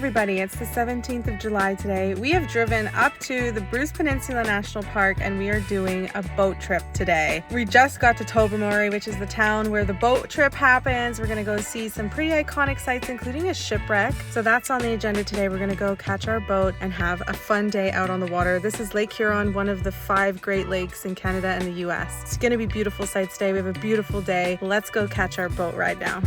everybody, it's the 17th of July today. We have driven up to the Bruce Peninsula National Park and we are doing a boat trip today. We just got to Tobermory, which is the town where the boat trip happens. We're gonna go see some pretty iconic sites, including a shipwreck. So that's on the agenda today. We're gonna go catch our boat and have a fun day out on the water. This is Lake Huron, one of the 5 Great Lakes in Canada and the US. It's gonna be beautiful sights today. We have a beautiful day. Let's go catch our boat ride now.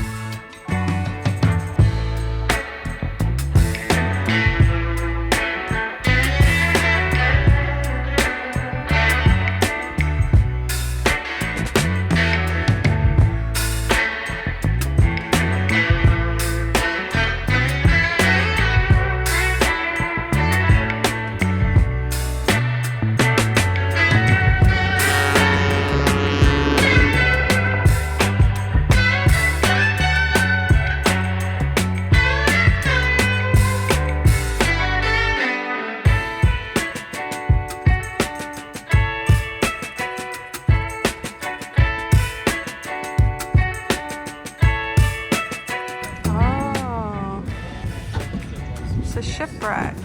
It's a shipwreck.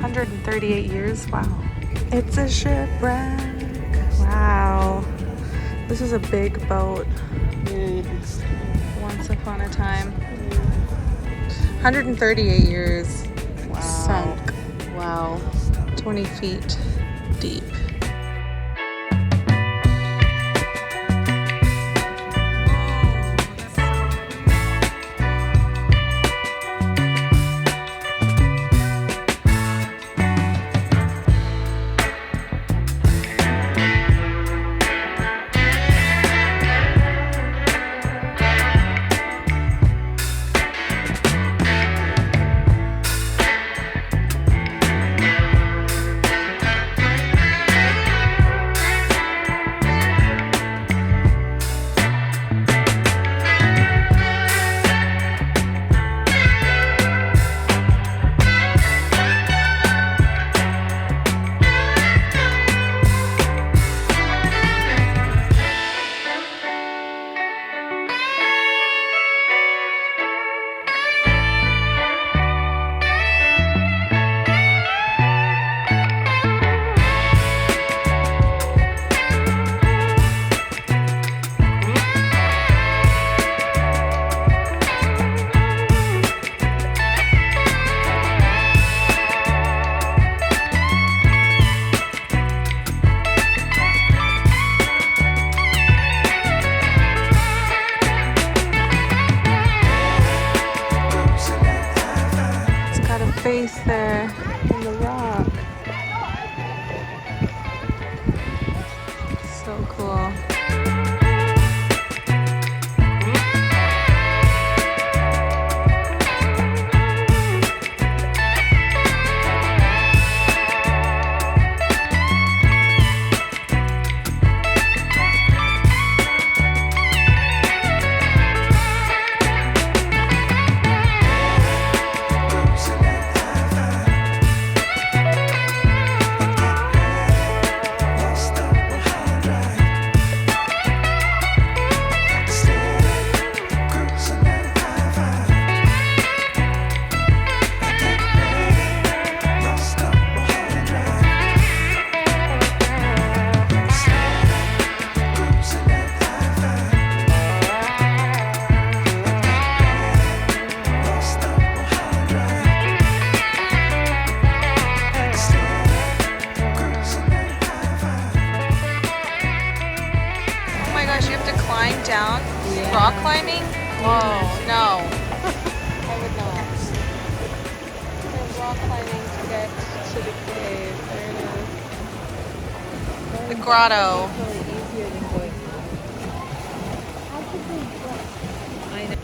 138 years. Wow. It's a shipwreck. Wow. This is a big boat. Once upon a time. 138 years. Wow. Sunk. Wow. 20 feet deep. Face there in the rock. So cool. Down? Yeah. Rock climbing? Whoa, no. I would not. There's rock climbing to get to the cave. There it is. The grotto. It's really easier than going up. How could they go? I know.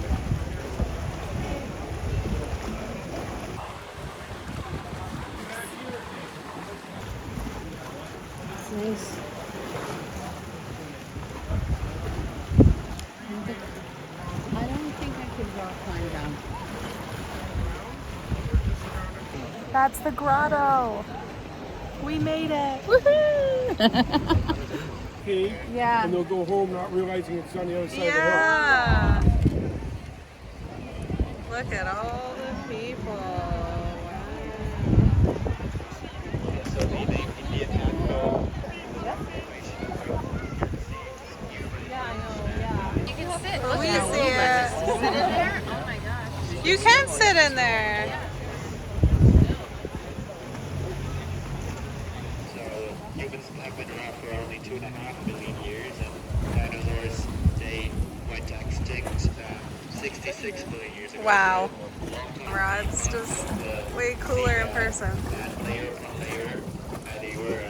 It's nice. That's the grotto. We made it. Woohoo! Okay. Yeah. And they'll go home not realizing it's on the other side yeah. of the hill. Look at all the people. in there. So humans have been around for only 2.5 million years, and dinosaurs, they went extinct 66 million years ago. Wow. A long time. Rod's just way cooler in person. That layer upon layer, they were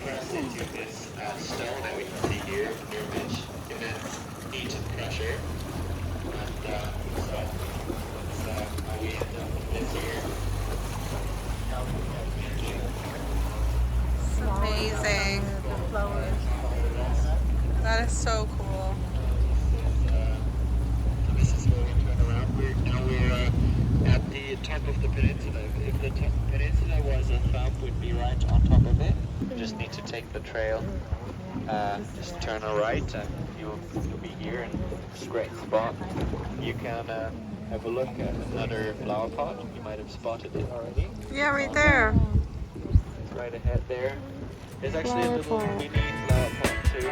pressed into this stone that we can see here, near immense heat and pressure. And so that's how we end up with this here. It's amazing. That is so cool. This is where we turn around. We're at the top of the peninsula. If the peninsula was a thumb, we'd be right on top of it. You just need to take the trail. Just turn a right, and you'll be here in this great spot. You can have a look at another flower pot. You might have spotted it already. Yeah, right there. It's right ahead there. There's actually a little mini flower pot too.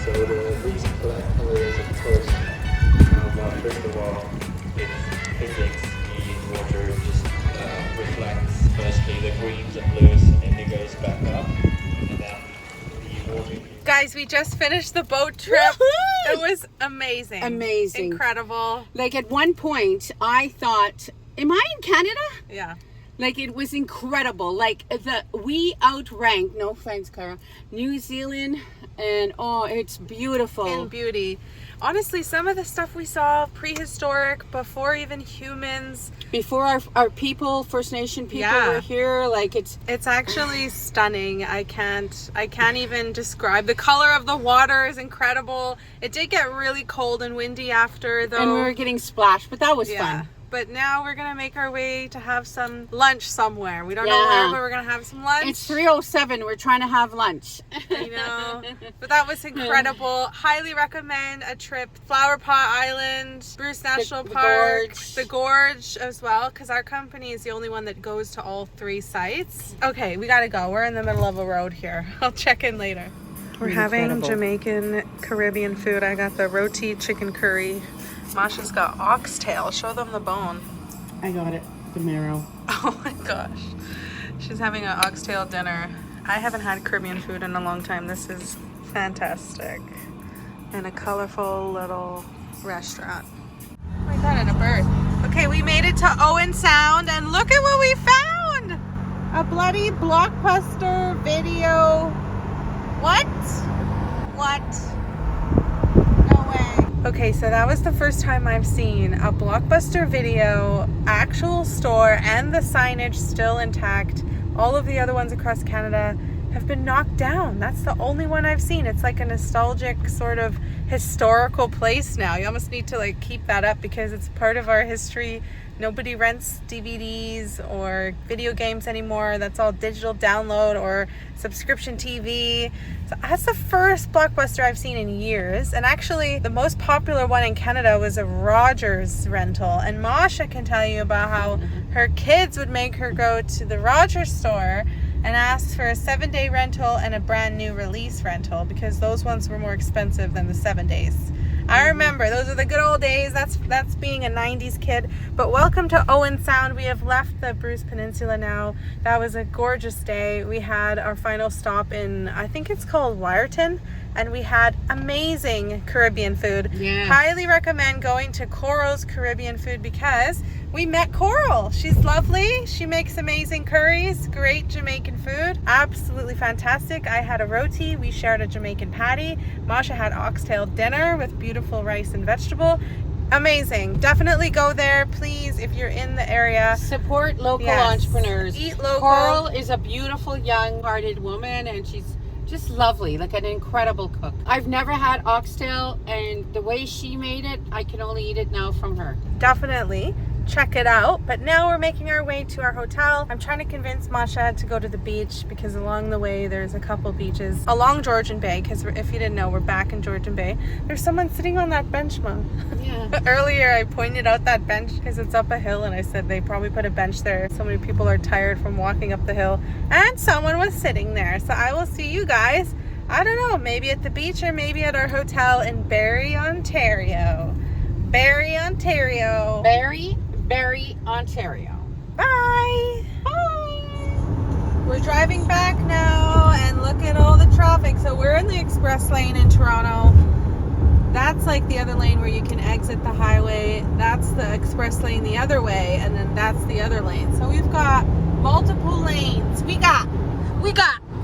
So the reason for that color is, of course, first of all, in physics, the water just reflects firstly the greens and blues and indigos back up, and then the water. Guys, we just finished the boat trip. It was amazing. Amazing. Incredible. Like at one point, I thought, am I in Canada? Yeah. Like it was incredible. Like we outranked, no offense, Cara, New Zealand, and oh, it's beautiful. In beauty. Honestly, some of the stuff we saw, prehistoric, before even humans. Before our people, First Nation people were here, like it's actually stunning. I can't even describe. The color of the water is incredible. It did get really cold and windy after though. And we were getting splashed, but that was fun. But now we're gonna make our way to have some lunch somewhere. We don't know where, but we're gonna have some lunch. It's 3:07. We're trying to have lunch. I know. But that was incredible. Highly recommend a trip. Flower Pot Island, Bruce National Park, the Gorge as well, because our company is the only one that goes to all 3 sites. Okay, we gotta go. We're in the middle of a road here. I'll check in later. We're having Jamaican Caribbean food. I got the roti chicken curry. Masha's got oxtail. Show them the bone. I got it. The marrow. Oh my gosh. She's having an oxtail dinner. I haven't had Caribbean food in a long time. This is fantastic. And a colorful little restaurant. Oh my god, and a bird. Okay, we made it to Owen Sound and look at what we found! A bloody blockbuster video. What? No way. Okay, so that was the first time I've seen a blockbuster video, actual store, and the signage still intact. All of the other ones across Canada have been knocked down. That's the only one I've seen. It's like a nostalgic sort of historical place now. You almost need to like keep that up because it's part of our history. Nobody rents DVDs or video games anymore. That's all digital download or subscription TV. So that's the first blockbuster I've seen in years. And actually, the most popular one in Canada was a Rogers rental. And Masha can tell you about how her kids would make her go to the Rogers store and ask for a 7-day rental and a brand new release rental because those ones were more expensive than the 7 days. I remember those are the good old days. That's being a 90s kid. But welcome to Owen Sound. We have left the Bruce Peninsula now. That was a gorgeous day. We had our final stop in, I think it's called Wyerton, and we had amazing Caribbean food. Yes. Highly recommend going to Coral's Caribbean Food because we met Coral. She's lovely. She makes amazing curries, great Jamaican food, absolutely fantastic. I had a roti, we shared a Jamaican patty. Masha had oxtail dinner with beautiful rice and vegetable. Amazing. Definitely go there, please, if you're in the area. Support local Yes. entrepreneurs. Eat local. Coral is a beautiful, young-hearted woman, and she's just lovely, like an incredible cook. I've never had oxtail, and the way she made it, I can only eat it now from her. Definitely check it out. But now we're making our way to our hotel. I'm trying to convince Masha to go to the beach because along the way there's a couple beaches along Georgian Bay, because if you didn't know, we're back in Georgian Bay. There's someone sitting on that bench, Mom. Yeah. Earlier I pointed out that bench because it's up a hill, and I said they probably put a bench there. So many people are tired from walking up the hill, and someone was sitting there. So I will see you guys, I don't know, maybe at the beach or maybe at our hotel in Barrie, Ontario. Barrie, Ontario. Barrie, Ontario. Bye. Bye. We're driving back now, and look at all the traffic. So we're in the express lane in Toronto. That's like the other lane where you can exit the highway. That's the express lane the other way, and then that's the other lane. So we've got multiple lanes. We got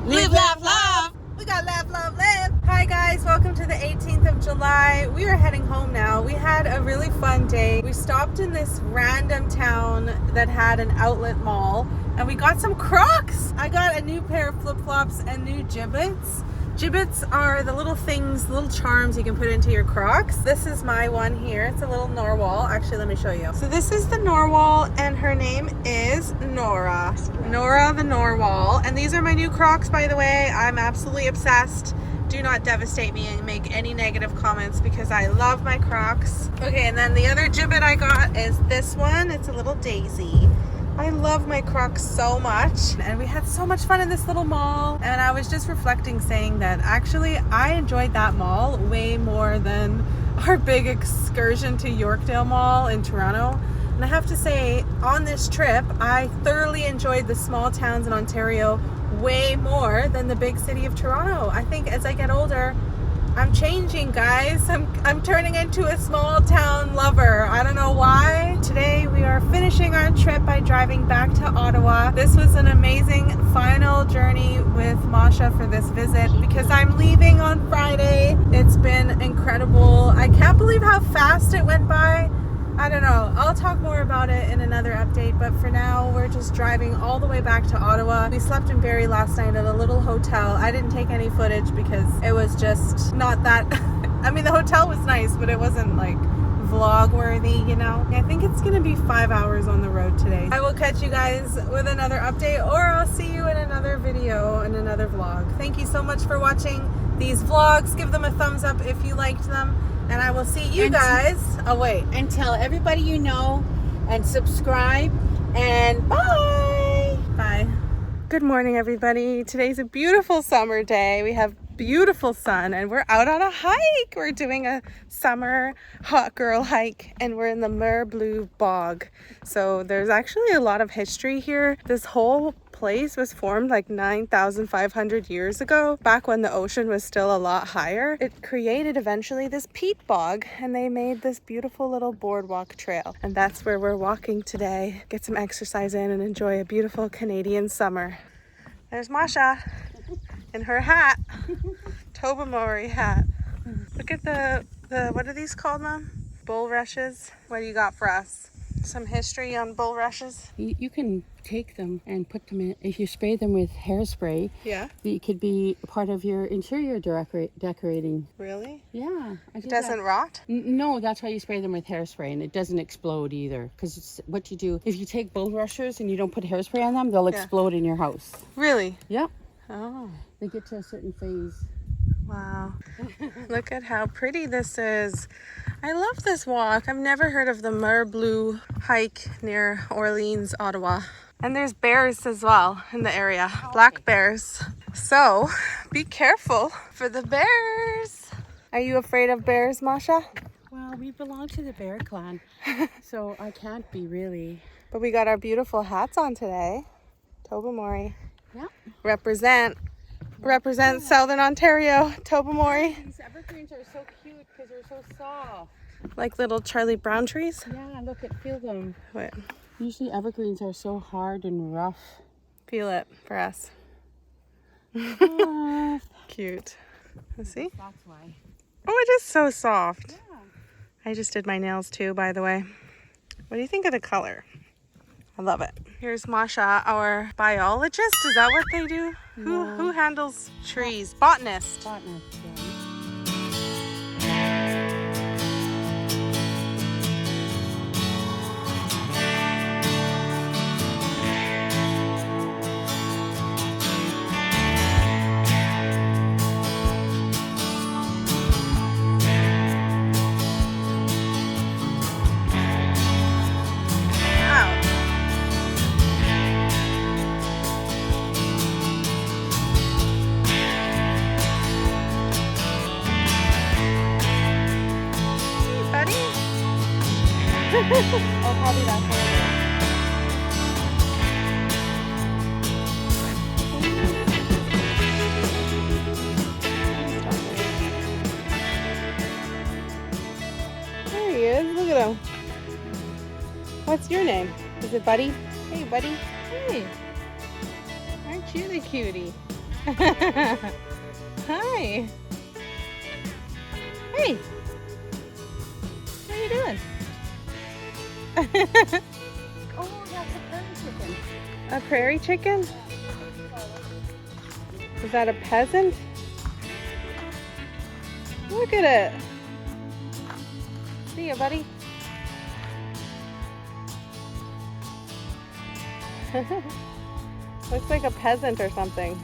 live, laugh, love. We got laugh, love, live. Hi guys, welcome to the 18th of July. We are heading home now. We had a really fun day. We stopped in this random town that had an outlet mall, and we got some Crocs. I got a new pair of flip-flops and new gibbets. Gibbets are the little things, little charms you can put into your Crocs. This is my one here. It's a little narwhal. Actually, let me show you. So this is the narwhal, and her name is Nora. Nora the narwhal. And these are my new Crocs, by the way. I'm absolutely obsessed. Do not devastate me and make any negative comments because I love my Crocs. Okay, and then the other gibbet I got is this one. It's a little daisy. I love my Crocs so much, and we had so much fun in this little mall. And I was just reflecting, saying that actually I enjoyed that mall way more than our big excursion to Yorkdale Mall in Toronto. And I have to say, on this trip, I thoroughly enjoyed the small towns in Ontario way more than the big city of Toronto. I think as I get older, I'm changing, guys. I'm turning into a small town lover. I don't know why. Today we are finishing our trip by driving back to Ottawa. This was an amazing final journey with Masha for this visit because I'm leaving on Friday. It's been incredible. I can't believe how fast it went by. I don't know. I'll talk more about it in another update, but for now, we're just driving all the way back to Ottawa. We slept in Barrie last night at a little hotel. I didn't take any footage because it was just not that... I mean, the hotel was nice, but it wasn't like vlog worthy, you know? I think it's gonna be 5 hours on the road today. I will catch you guys with another update, or I'll see you in another video and another vlog. Thank you so much for watching these vlogs. Give them a thumbs up if you liked them. And I will see you guys. Oh, wait. And tell everybody you know, and subscribe, and bye. Bye. Good morning, everybody. Today's a beautiful summer day. We have beautiful sun, and we're out on a hike. We're doing a summer hot girl hike, and we're in the Mer Bleue Bog. So there's actually a lot of history here. This whole place was formed like 9,500 years ago, back when the ocean was still a lot higher. It created eventually this peat bog, and they made this beautiful little boardwalk trail, and that's where we're walking today. Get some exercise in and enjoy a beautiful Canadian summer. There's Masha in her hat. Tobermory hat. Look at the what are these called, Mom? Bulrushes. What do you got for us? Some history on bulrushes? You can take them and put them in, if you spray them with hairspray, Yeah. it could be part of your interior decorating. Really? Yeah. It doesn't rot? No, that's why you spray them with hairspray, and it doesn't explode either. Because what you do, if you take bulrushes and you don't put hairspray on them, they'll explode in your house. Really? Yep. Oh. They get to a certain phase. Wow. Look at how pretty this is. I love this walk. I've never heard of the Mer Bleue hike near Orleans, Ottawa. And there's bears as well in the area. Black bears. So be careful for the bears. Are you afraid of bears, Masha? Well, we belong to the bear clan, so I can't be really. But we got our beautiful hats on today. Tobermory. Yep. Represent. represents Southern Ontario, Tobermory. These evergreens are so cute because they're so soft. Like little Charlie Brown trees. Yeah, look at, feel them. Wait, Usually evergreens are so hard and rough. feel it for us. Ah, Cute. Let's see. that's why. Oh, it is so soft. Yeah. I just did my nails too, by the way. What do you think of the color? I love it. Here's Masha, our biologist. Is that what they do? No. Who handles trees? Botanist. Botanist, yeah. Wow. Hey, buddy. Oh, probably that color. There he is. Look at him. What's your name? Is it Buddy? Hey, Buddy. Hey. Aren't you the cutie? Hi. Hey. How you doing? Oh, that's a prairie chicken. A prairie chicken? Is that a peasant? Look at it. See ya, buddy. Looks like a peasant or something.